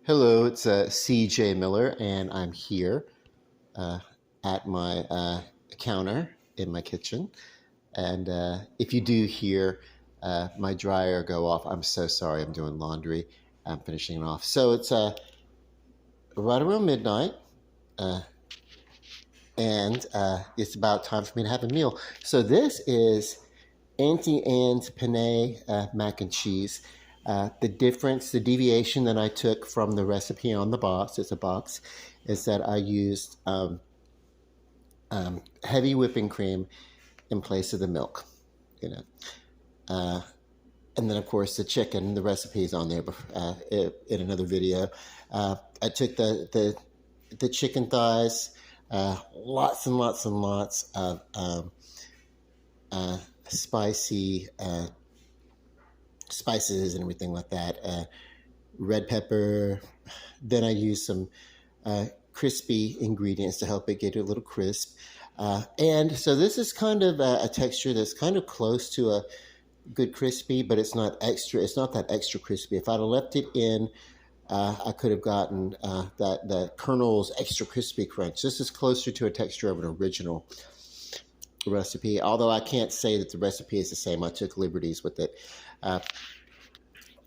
Hello, it's CJ Miller, and I'm here uh, at my counter in my kitchen. And if you do hear my dryer go off, I'm so sorry. I'm doing laundry. I'm finishing it off. So it's right around midnight, uh, and it's about time for me to have a meal. So this is Auntie Anne's penne mac and cheese. The deviation that I took from the recipe on the box, it's a box, is that I used heavy whipping cream in place of the milk, you know. Uh, and then, of course, the chicken, the recipe is on there in another video. I took the chicken thighs, lots and lots and lots of spicy spices and everything like that. Red pepper. Then I use some crispy ingredients to help it get a little crisp. And so this is kind of a texture that's kind of close to a good crispy, but it's not extra. It's not that extra crispy. If I'd have left it in, I could have gotten the kernel's extra crispy crunch. This is closer to a texture of an original recipe, although I can't say that the recipe is the same. I took liberties with it.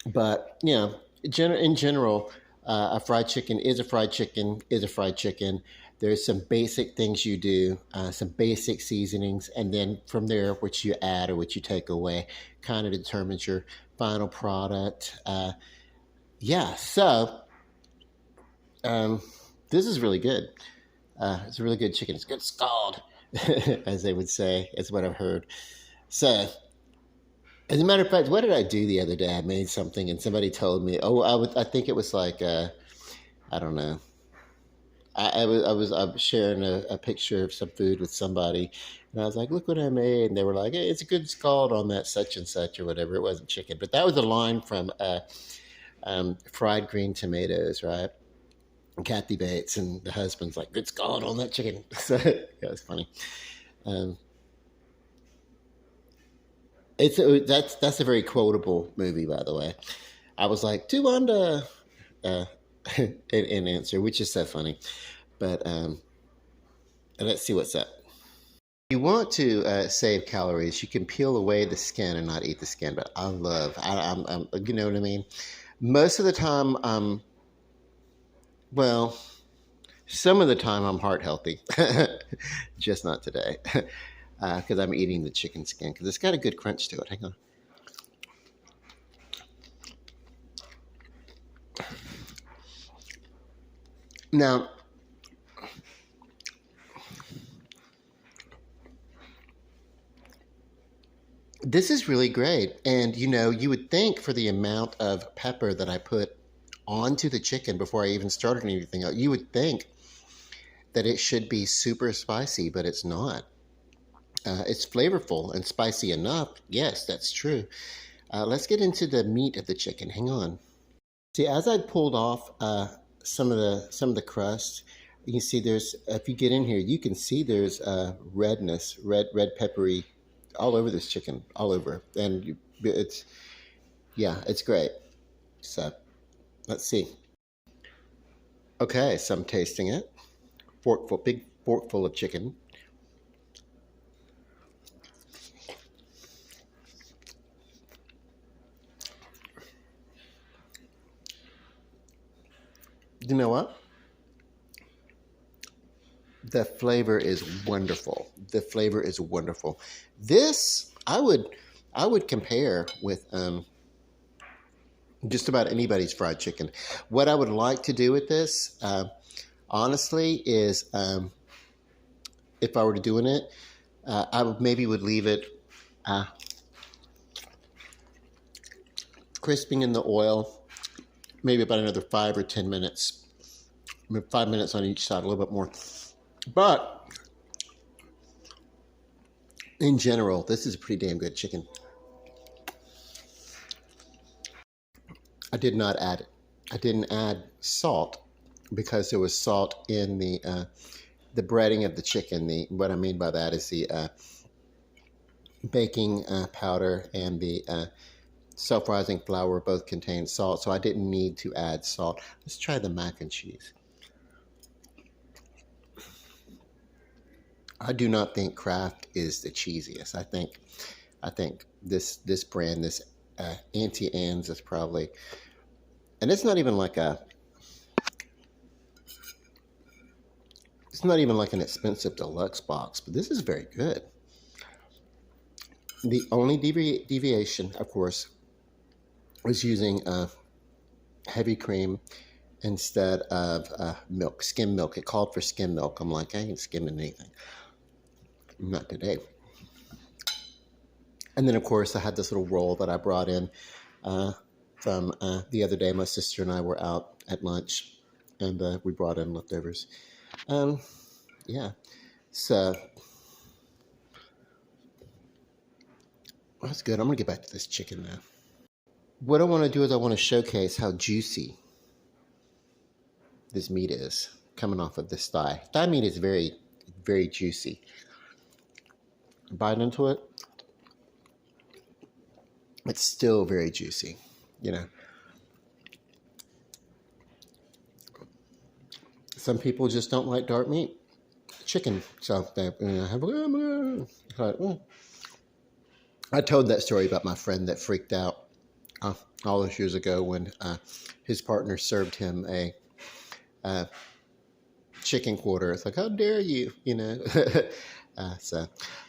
But, you know, in general, a fried chicken is a fried chicken is a fried chicken. There's some basic things you do, some basic seasonings, and then from there, what you add or what you take away kind of determines your final product. Yeah, so this is really good. It's a really good chicken. It's good scald, as they would say. It's what I've heard. So, as a matter of fact, what did I do the other day? I made something, and somebody told me, "Oh, I think it was like, I don't know. I was sharing a picture of some food with somebody, and I was like, "Look what I made," and they were like, "Hey, it's a good scald on that such and such or whatever." It wasn't chicken, but that was a line from Fried Green Tomatoes, right? And Kathy Bates and the husband's like, "Good scald on that chicken." So yeah, it was funny. Um, that's a very quotable movie, by the way. I was like, "To Wanda," uh, in answer, which is so funny. But let's see what's up. If you want to save calories, you can peel away the skin and not eat the skin. But you know what I mean? Most of the time, well, some of the time I'm heart healthy, just not today, because I'm eating the chicken skin because it's got a good crunch to it. Hang on. Now, this is really great. And you know, you would think for the amount of pepper that I put onto the chicken before I even started anything else, you would think that it should be super spicy, but it's not. It's flavorful and spicy enough. Yes, that's true. Let's get into the meat of the chicken. Hang on. See, as I pulled off some of the crust, you can see there's. If you get in here, you can see there's redness, red peppery, all over this chicken, all over, and it's yeah, it's great. So let's see. Okay, so I'm tasting it. Big forkful of chicken. You know what? The flavor is wonderful. The flavor is wonderful. This I would compare with just about anybody's fried chicken. What I would like to do with this, honestly, is if I were to doing it, I would maybe would leave it uh, crisping in the oil, maybe about another 5 or 10 minutes. 5 minutes on each side, a little bit more. But in general, this is a pretty damn good chicken. I did not add it. I didn't add salt because there was salt in the breading of the chicken. What I mean by that is the baking powder and the self-rising flour both contain salt, so I didn't need to add salt. Let's try the mac and cheese. I do not think Kraft is the cheesiest. I think this brand, this Auntie Anne's, is probably, and it's not even like an expensive deluxe box, but this is very good. The only deviation, of course, was using heavy cream instead of milk, skim milk. It called for skim milk. I'm like, I ain't skimming anything. Not today. And then, of course, I had this little roll that I brought in from the other day. My sister and I were out at lunch, and we brought in leftovers. Yeah. So that's good. I'm going to get back to this chicken now. What I want to do is I want to showcase how juicy this meat is coming off of this thigh. Thigh meat is very, very juicy. Bite into it. It's still very juicy, you know. Some people just don't like dark meat, chicken. So they have I told that story about my friend that freaked out all those years ago when his partner served him a chicken quarter. It's like, how dare you, you know? So,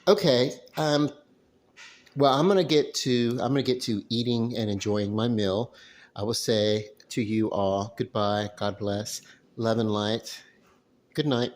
okay. Well, I'm gonna get to eating and enjoying my meal. I will say to you all goodbye, God bless, love and light. Good night.